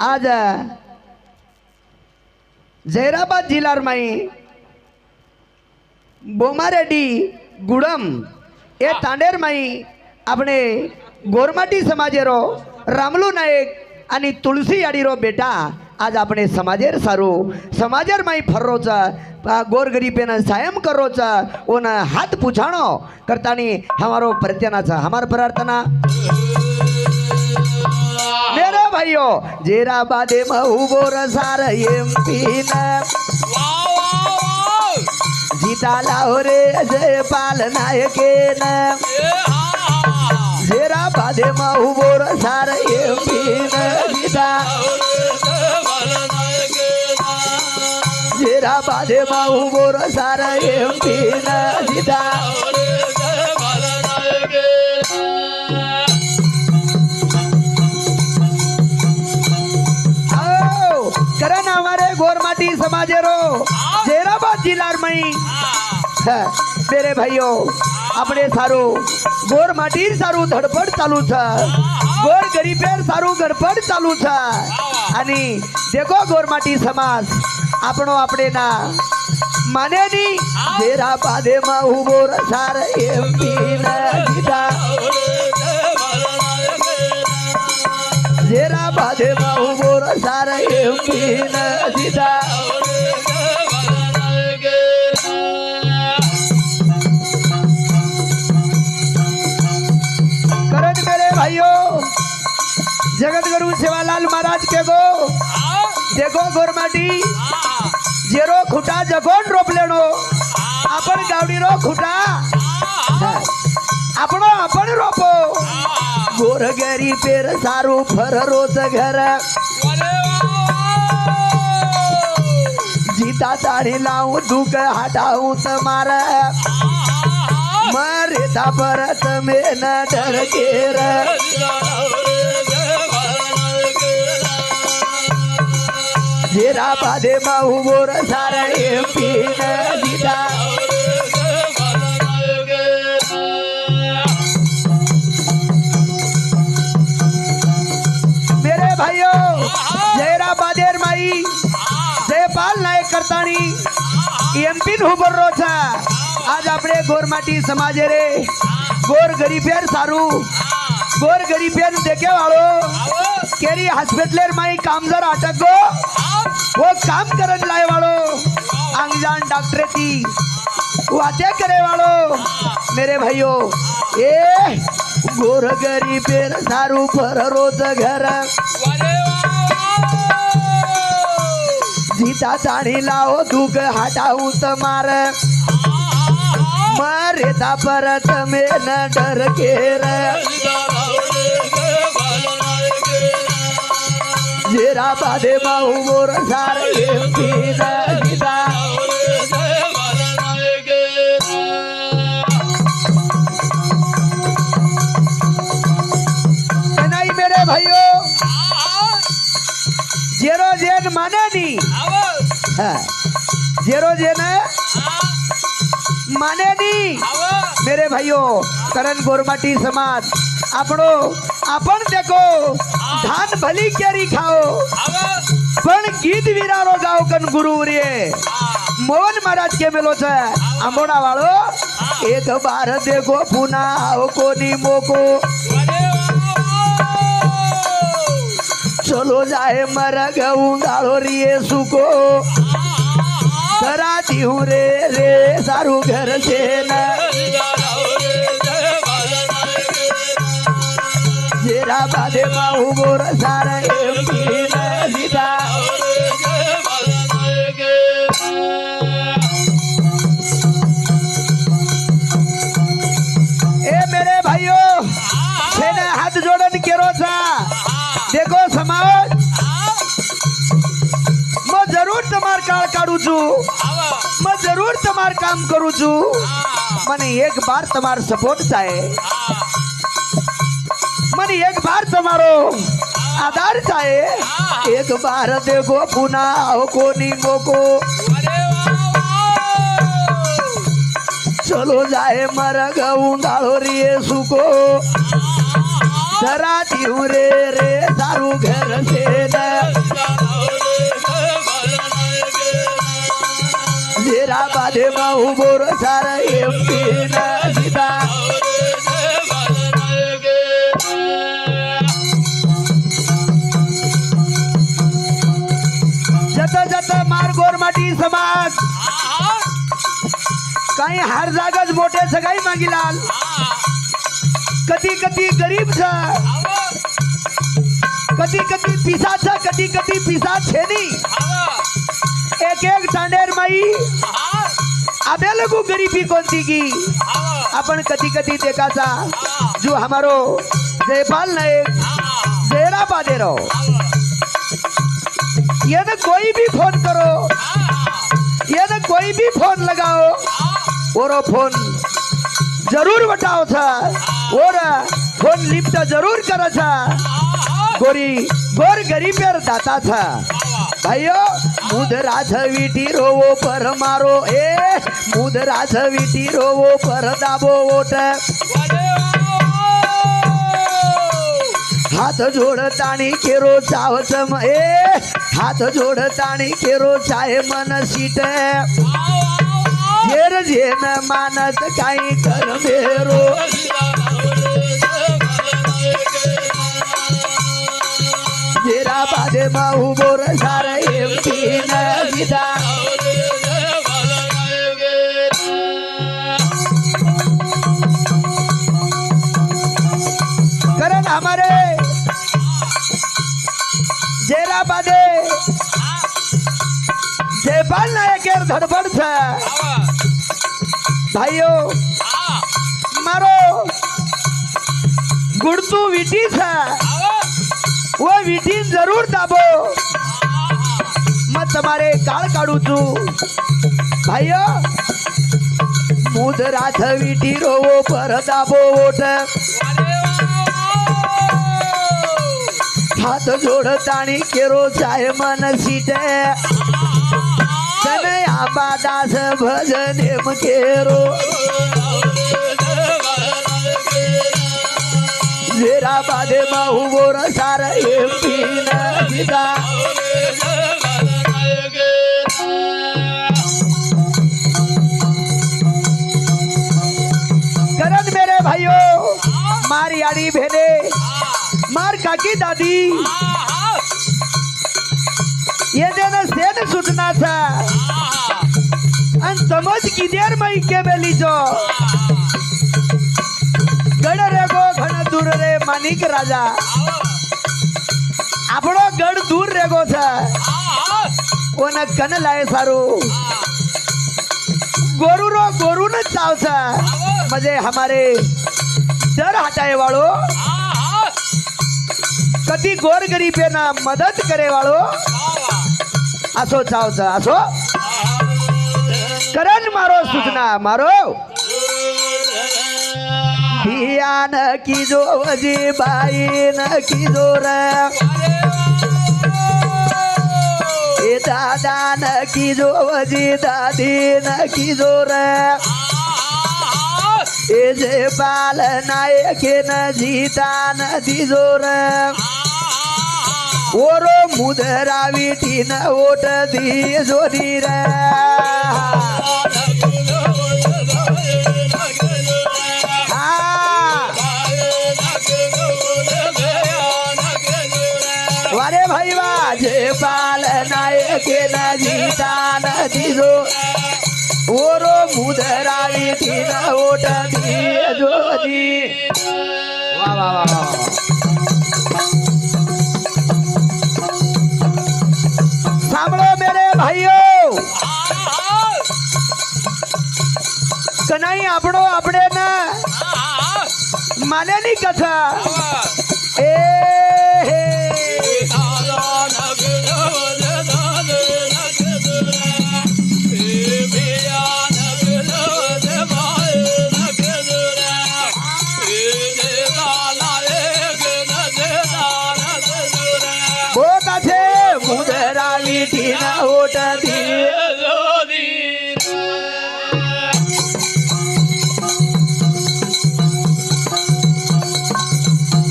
आज जैराबाद जिल्हार माई बोमारेड्डी गुड़म ए तांडेर माई अपने गोरमाटी समाजेरो रामलू नायक आणि तुलसी याडीरो बेटा आज अपने समाजेर सारू समाजेर माई फर्रोचा गोरगरीबेन सायम करोचा ओन हाथ पुछाणो करतानी हमारो प्रत्यनाचा हमार प्रार्थना मेरे भाइयों जेरा बादे महबूबो रसार एमपी न जीता लाहोरे जयपाल नायके न जेरा बादे महबूबो रसार एमपी न जीता जेरा बादे महबूबो रसार एमपी न जीता करण हमारे गोरमाटी समाजेरो जैराबाद जिलार मई मेरे भाइयों अपने सारू गोरमाटी सारू धडपड चालू छ गोर गरीबेर सारू गडपड चालू छ आणि देखो गोरमाटी समाज आपणो आपणे ना मानेनी जैराबादे मा उभो रसार एमपी न जीता जैराबादे मा उभो रसार एमपी न जीता करण मेरे भाइयों जगत गुरु सेवालाल महाराज के गो देखो गोरमाटी जेरो खुटा जगोन रोपलेनो आपण गावडीरो खुटा आपण आपण रोपो गोर गरी पेर सारू फर रोज घर जीता ताड़ी लाऊं दुख हटाऊं तमार मरे परत में न डर केर जेरा बादे महू बोर सारा एमपी न जीता मेरे भाइयों जैराबादेर माई जयपाल नायक करतानी एमपी हुबर रोचा आज अपने गोरमाटी समाजे रे गोर गरीबेर सारू गोर गरीबेर देखे वालो केरी हॉस्पिटलेर माई काम जर अटक गो वो काम करन लाए वालो अंगजान डॉक्टर थी वाते करे वालो मेरे भाइयों ए गोर गरीबेर सारू पर रोज घर जीता ताणी लाओ दुख हटाऊ तमार मरे परत में न डर केर जेरा बादे महू बोर सार एमपी न जीता नहीं मेरे भाइयों जेरो जेन माने नी जेरो जेन माने नी मेरे भाइयों करण गोरमाटी समाज आपणो आपण देखो धान भली केरी खाओ पण गीत वीरारो गाओ कन गुरु रे मोहन महाराज के मेलो छे आंबोड़ा वालो एक बार देखो पुना आओ कोनी मोको चलो जाए मर गऊ गाड़ो रिए सुको कराती हूँ रे रे सारू घर से न जेरा बादे महू बोर सारा एमपी न जीता ए मेरे भाइयों छेने हाथ जोड़न केरो था देखो समाज मैं जरूर तमार काल काढू छू मैं जरूर तमार काम करू छू मने एक बार तमार सपोर्ट चाहे मने एक बार तमारो आधार चाहे एक बार देखो पुना आओ कोनी मोको चलो जाए मर गऊ गाड़ो रिए सुको डराती हूँ रे रे सारू घर से न બાધેમાં ઉભો રો સારા એમપી ના સીધા जता जता मार गोरमाटी समाज काही हार जागच मोठे सगळी मागिलाल कधी कधी गरीब छ कधी कधी पिसाचा कधी कधी पिसा छेनी एक एक तांडेर माई आबे लगू गरीबी कोणती की आपण कधी कधी देखाचा जो हमारो जयपाल नायक जयरा बादेरो ये न कोई भी फोन करो ये न कोई भी फोन लगाओ और फोन जरूर बटाओ था और फोन लिफ्ट जरूर करा था गोर गरीबेर दाता था भाइयों मुदरा छवीटी रोवो पर मारो मुदरा छवीटी रोवो पर दाबो ओट हाथ जोड़तानी केरो चावचम हाथ जोड़तानी केरो चाहे मन सीट जेर जेन मानत काई कर मेरो जेरा बादे मा उभो रे सारे एमपी न सीधा करण हमारे जेरा बादे जयपाल नायकेर धड़पड़ था भाइयों मारो गुड़तू विटी था वो विटी जरूर दाबो मत तुम्हारे काल काढू तू भाइयों मुदरा विटी रोवो पर दाबो ओट हाथ जोड़तानी केरो चाहे मन सीटे तने आबा दास भजन एम केरो जेरा बादे मा उभो रे सारा एमपी न सीधा करण मेरे भाइयों मार यारी भेने मार काकी दादी ये देना सेन सूचना था अन समझ की देर मई के बेली जो गड रे गो घण दूर रे मानिक राजा आपड़ो गड दूर रे गो था वो न कन लाए सारू गोरू न चाव था मजे हमारे डर हटाए वालो कधी गोर गरीबेना मदद करे वालो असो चावचा असो करण मारो सूचना मारो धियान की जो वजी बाई न की जोर ए दादा न की जो वजी दादी न की जोर ए जे बाल नायक न जीता न दी जोर ओरो मुदरा विटी न ओट दी जोरी रे वारे भाई वाजे बाल नायक न जीता न दीजो ओरो मुदरा विटी न ओट दी जोरी वाह वाह वाह सामने मेरे भाइयों कनाई आपड़ो आपड़े ना माने नहीं कथा ए बहुत अच्छे मुदरा विटी न ओट दी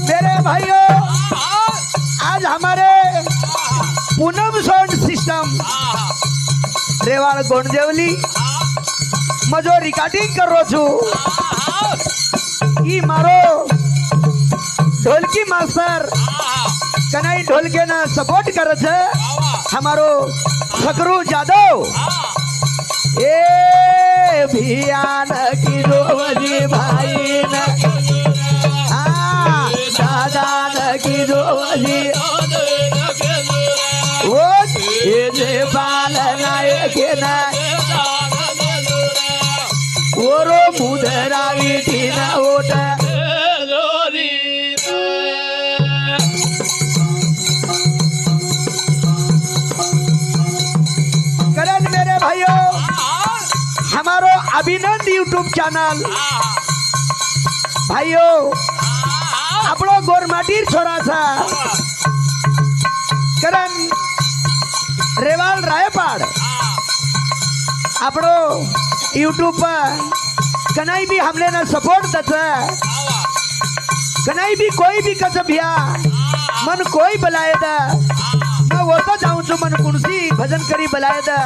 मेरे भाइयों आज हमारे पूनम साउंड सिस्टम रेवाड़ गोंडदेवली मजो रिकॉर्डिंग करो छु ई मारो ढोलकी मास्टर कनाई ढोलके ना सपोर्ट कर छे हमारो फकरू जादव ए भियान की रोवजी भाई न दादा न की रोवजी ओ ये जे बाल नायके ना ओरो मुदरा वीटी ना ओट करण मेरे भाइयों हमारो अभिनंद यूट्यूब चैनल भाइयों अपनो गोरमाटीर छोरा था करण रेवाल रायपाड़ अपनो यूट्यूब पर कनाई भी हमले ना सपोर्ट दता कनाई भी कोई भी कस भैया मन कोई बुलाए दा मैं वो तो जाऊं छु मन कुर्सी भजन करी बुलाए दा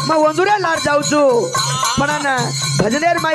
मैं वंदुरे लार जाऊं छु पण ना भजनेर माई